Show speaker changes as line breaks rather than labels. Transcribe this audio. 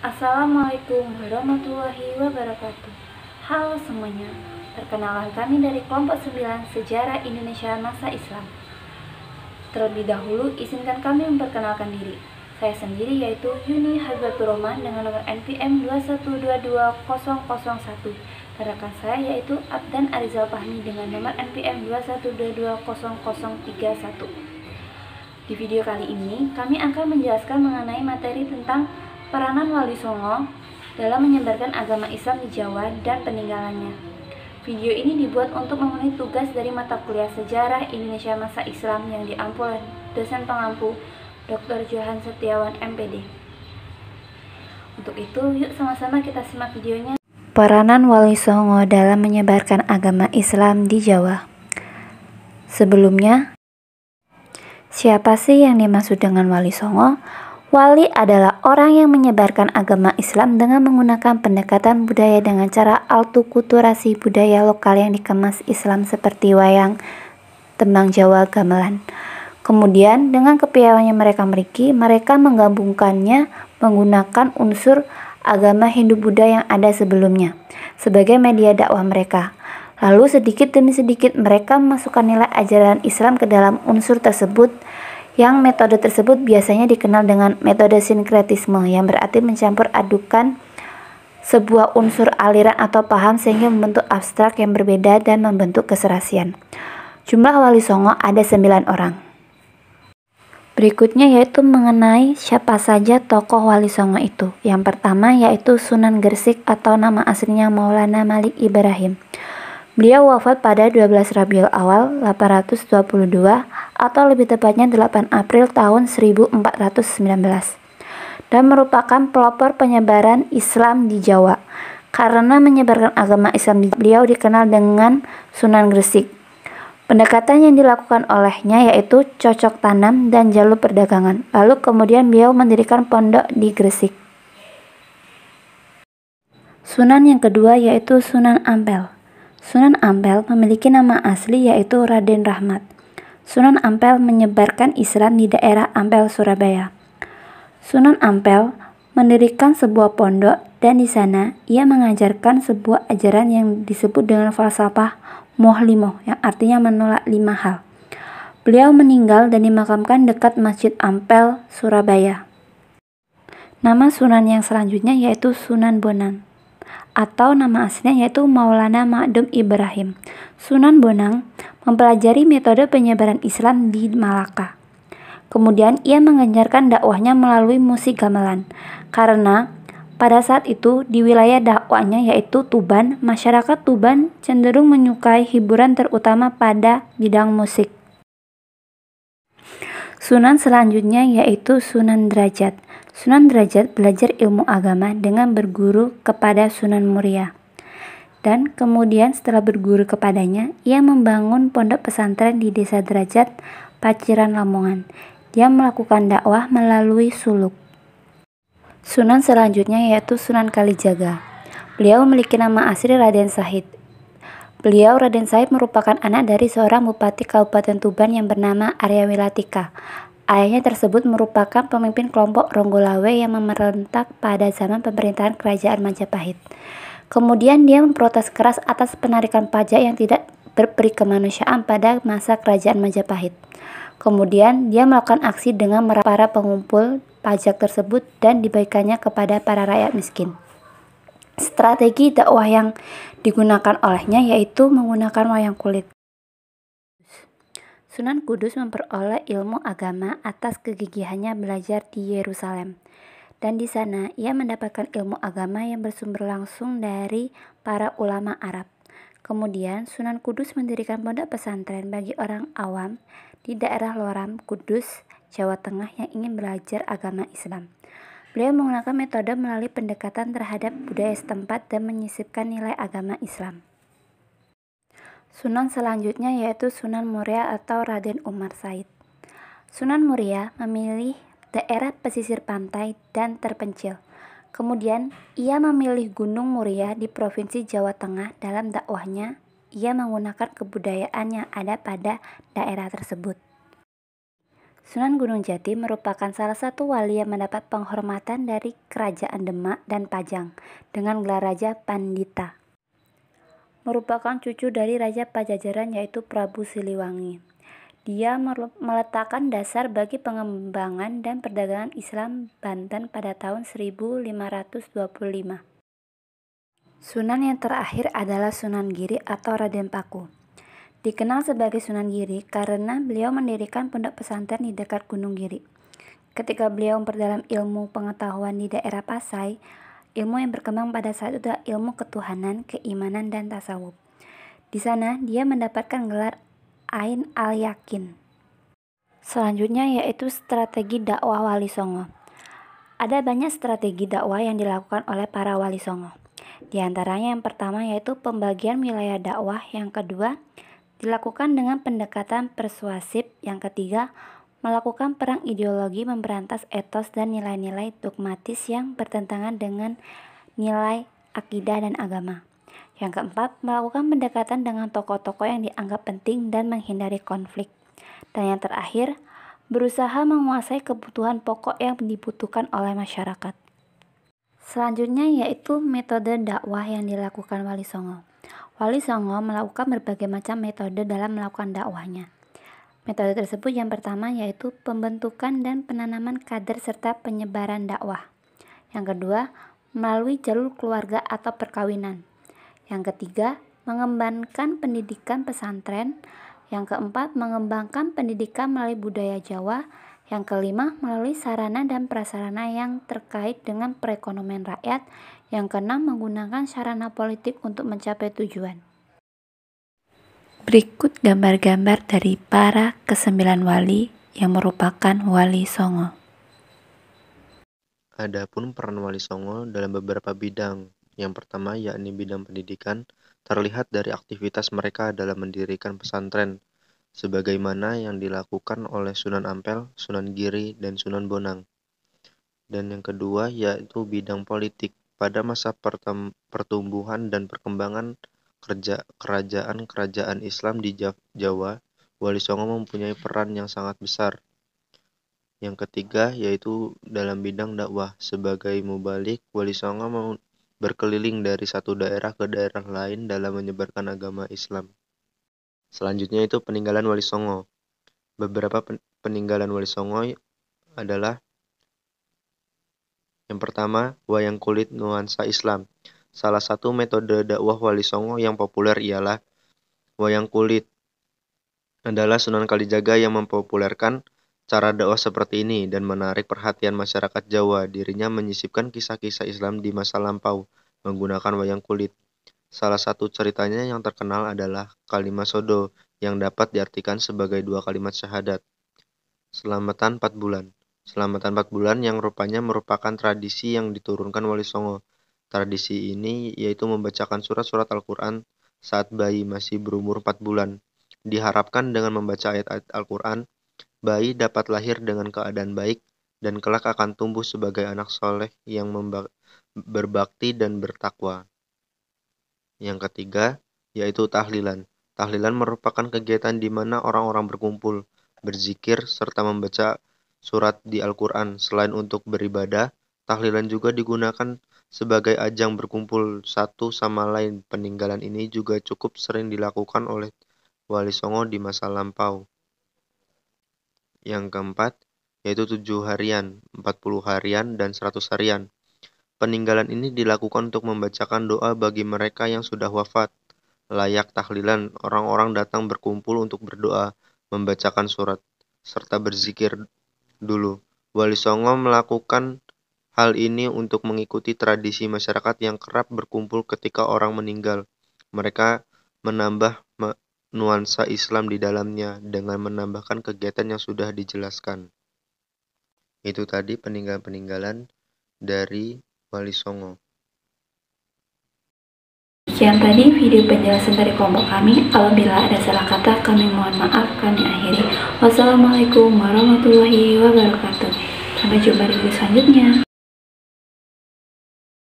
Assalamualaikum warahmatullahi wabarakatuh. Halo semuanya, perkenalkan kami dari kelompok 9 Sejarah Indonesia Masa Islam. Terlebih dahulu, izinkan kami memperkenalkan diri. Saya sendiri yaitu Yuni Habibatur Rahman dengan nomor NPM 2122001. Dan rekan saya yaitu Abdan Arizal Fahmi dengan nomor NPM 2122031. Di video kali ini, kami akan menjelaskan mengenai materi tentang peranan Wali Songo dalam menyebarkan agama Islam di Jawa dan peninggalannya. Video ini dibuat untuk memenuhi tugas dari mata kuliah Sejarah Indonesia Masa Islam yang diampu oleh dosen pengampu Dr. Johan Setiawan MPD. Untuk itu, yuk sama-sama kita simak videonya.
Peranan Wali Songo dalam menyebarkan agama Islam di Jawa. Sebelumnya, siapa sih yang dimaksud dengan Wali Songo? Wali adalah orang yang menyebarkan agama Islam dengan menggunakan pendekatan budaya dengan cara altukulturasi budaya lokal yang dikemas Islam seperti wayang, tembang Jawa, gamelan. Kemudian dengan kepiawaian yang mereka miliki, mereka menggabungkannya menggunakan unsur agama Hindu-Buddha yang ada sebelumnya sebagai media dakwah mereka. Lalu sedikit demi sedikit mereka memasukkan nilai ajaran Islam ke dalam unsur tersebut, yang metode tersebut biasanya dikenal dengan metode sinkretisme, yang berarti mencampur adukan sebuah unsur aliran atau paham sehingga membentuk abstrak yang berbeda dan membentuk keserasian. Jumlah Wali Songo ada 9 orang. Berikutnya yaitu mengenai siapa saja tokoh Wali Songo itu. Yang pertama yaitu Sunan Gresik atau nama aslinya Maulana Malik Ibrahim. Beliau wafat pada 12 Rabiul Awal 822 atau lebih tepatnya 8 April tahun 1419 dan merupakan pelopor penyebaran Islam di Jawa. Karena menyebarkan agama Islam, beliau dikenal dengan Sunan Gresik. Pendekatan yang dilakukan olehnya yaitu cocok tanam dan jalur perdagangan. Lalu kemudian beliau mendirikan pondok di Gresik. Sunan yang kedua yaitu Sunan Ampel. Sunan Ampel memiliki nama asli yaitu Raden Rahmat. Sunan Ampel menyebarkan Islam di daerah Ampel, Surabaya. Sunan Ampel mendirikan sebuah pondok dan di sana ia mengajarkan sebuah ajaran yang disebut dengan falsafah Mohlimo, yang artinya menolak 5 hal. Beliau meninggal dan dimakamkan dekat Masjid Ampel, Surabaya. Nama Sunan yang selanjutnya yaitu Sunan Bonang atau nama aslinya yaitu Maulana Ma'dum Ibrahim. Sunan Bonang mempelajari metode penyebaran Islam di Malaka. Kemudian ia mengencarkan dakwahnya melalui musik gamelan. Karena pada saat itu di wilayah dakwahnya yaitu Tuban, masyarakat Tuban cenderung menyukai hiburan terutama pada bidang musik. Sunan selanjutnya yaitu Sunan Derajat. Sunan Derajat belajar ilmu agama dengan berguru kepada Sunan Muria. Dan kemudian setelah berguru kepadanya, ia membangun pondok pesantren di Desa Derajat, Paciran, Lamongan. Dia melakukan dakwah melalui suluk. Sunan selanjutnya yaitu Sunan Kalijaga. Beliau memiliki nama asli Raden Sahid. Beliau Raden Sahid merupakan anak dari seorang bupati Kabupaten Tuban yang bernama Arya Wilatika. Ayahnya tersebut merupakan pemimpin kelompok Ronggolawe yang memerintah pada zaman pemerintahan Kerajaan Majapahit. Kemudian dia memprotes keras atas penarikan pajak yang tidak berperi kemanusiaan pada masa Kerajaan Majapahit. Kemudian dia melakukan aksi dengan para pengumpul pajak tersebut dan dibagikannya kepada para rakyat miskin. Strategi dakwah yang digunakan olehnya yaitu menggunakan wayang kulit. Sunan Kudus memperoleh ilmu agama atas kegigihannya belajar di Yerusalem. Dan di sana ia mendapatkan ilmu agama yang bersumber langsung dari para ulama Arab. Kemudian Sunan Kudus mendirikan pondok pesantren bagi orang awam di daerah Loram, Kudus, Jawa Tengah yang ingin belajar agama Islam. Beliau menggunakan metode melalui pendekatan terhadap budaya setempat dan menyisipkan nilai agama Islam. Sunan selanjutnya yaitu Sunan Muria atau Raden Umar Said. Sunan Muria memilih daerah pesisir pantai dan terpencil. Kemudian ia memilih Gunung Muria di Provinsi Jawa Tengah. Dalam dakwahnya, ia menggunakan kebudayaan yang ada pada daerah tersebut. Sunan Gunung Jati merupakan salah satu wali yang mendapat penghormatan dari Kerajaan Demak dan Pajang dengan gelar Raja Pandita. Merupakan cucu dari Raja Pajajaran yaitu Prabu Siliwangi. Dia meletakkan dasar bagi pengembangan dan perdagangan Islam Banten pada tahun 1525. Sunan yang terakhir adalah Sunan Giri atau Raden Paku. Dikenal sebagai Sunan Giri karena beliau mendirikan pondok pesantren di dekat Gunung Giri. Ketika beliau memperdalam ilmu pengetahuan di daerah Pasai, ilmu yang berkembang pada saat itu adalah ilmu ketuhanan, keimanan, dan tasawuf. Di sana dia mendapatkan gelar Ain al-Yakin. Selanjutnya yaitu strategi dakwah Wali Songo. Ada banyak strategi dakwah yang dilakukan oleh para Wali Songo. Di antaranya yang pertama yaitu pembagian wilayah dakwah, yang kedua dilakukan dengan pendekatan persuasif, yang ketiga melakukan perang ideologi memberantas etos dan nilai-nilai dogmatis yang bertentangan dengan nilai akidah dan agama. Yang keempat, melakukan pendekatan dengan tokoh-tokoh yang dianggap penting dan menghindari konflik. Dan yang terakhir, berusaha menguasai kebutuhan pokok yang dibutuhkan oleh masyarakat. Selanjutnya yaitu metode dakwah yang dilakukan Wali Songo. Wali Songo melakukan berbagai macam metode dalam melakukan dakwahnya. Metode tersebut yang pertama yaitu pembentukan dan penanaman kader serta penyebaran dakwah. Yang kedua, melalui jalur keluarga atau perkawinan. Yang ketiga, mengembangkan pendidikan pesantren. Yang keempat, mengembangkan pendidikan melalui budaya Jawa. Yang kelima, melalui sarana dan prasarana yang terkait dengan perekonomian rakyat. Yang keenam, menggunakan sarana politik untuk mencapai tujuan. Berikut gambar-gambar dari para ke-9 wali yang merupakan Wali Songo.
Adapun peran Wali Songo dalam beberapa bidang. Yang pertama yakni bidang pendidikan, terlihat dari aktivitas mereka dalam mendirikan pesantren, sebagaimana yang dilakukan oleh Sunan Ampel, Sunan Giri, dan Sunan Bonang. Dan yang kedua yaitu bidang politik. Pada masa pertumbuhan dan perkembangan kerajaan-kerajaan Islam di Jawa, Wali Songo mempunyai peran yang sangat besar. Yang ketiga yaitu dalam bidang dakwah. Sebagai mubalik, Wali Songo berkeliling dari satu daerah ke daerah lain dalam menyebarkan agama Islam. Selanjutnya itu peninggalan Wali Songo. Beberapa peninggalan Wali Songo adalah yang pertama, wayang kulit nuansa Islam. Salah satu metode dakwah Wali Songo yang populer ialah wayang kulit. Adalah Sunan Kalijaga yang mempopulerkan cara dakwah seperti ini dan menarik perhatian masyarakat Jawa. Dirinya menyisipkan kisah-kisah Islam di masa lampau menggunakan wayang kulit. Salah satu ceritanya yang terkenal adalah kalimat sodo yang dapat diartikan sebagai 2 kalimat syahadat. Selamatan 4 bulan. Selamatan 4 bulan yang rupanya merupakan tradisi yang diturunkan Wali Songo. Tradisi ini yaitu membacakan surat-surat Al-Quran saat bayi masih berumur 4 bulan. Diharapkan dengan membaca ayat-ayat Al-Quran, bayi dapat lahir dengan keadaan baik dan kelak akan tumbuh sebagai anak soleh yang berbakti dan bertakwa. Yang ketiga, yaitu tahlilan. Tahlilan merupakan kegiatan di mana orang-orang berkumpul, berzikir, serta membaca surat di Al-Quran. Selain untuk beribadah, tahlilan juga digunakan sebagai ajang berkumpul satu sama lain. Peninggalan ini juga cukup sering dilakukan oleh Wali Songo di masa lampau. Yang keempat, yaitu 7 harian, 40 harian, dan 100 harian. Peninggalan ini dilakukan untuk membacakan doa bagi mereka yang sudah wafat. Layak tahlilan, orang-orang datang berkumpul untuk berdoa, membacakan surat, serta berzikir dulu. Wali Songo melakukan hal ini untuk mengikuti tradisi masyarakat yang kerap berkumpul ketika orang meninggal. Mereka menambah nuansa Islam di dalamnya dengan menambahkan kegiatan yang sudah dijelaskan. Itu tadi peninggalan-peninggalan dari Wali Songo.
Sekian tadi video penjelasan dari kelompok kami. Apabila ada salah kata, kami mohon maaf. Kami akhiri. Wassalamualaikum warahmatullahi wabarakatuh. Sampai jumpa di video selanjutnya.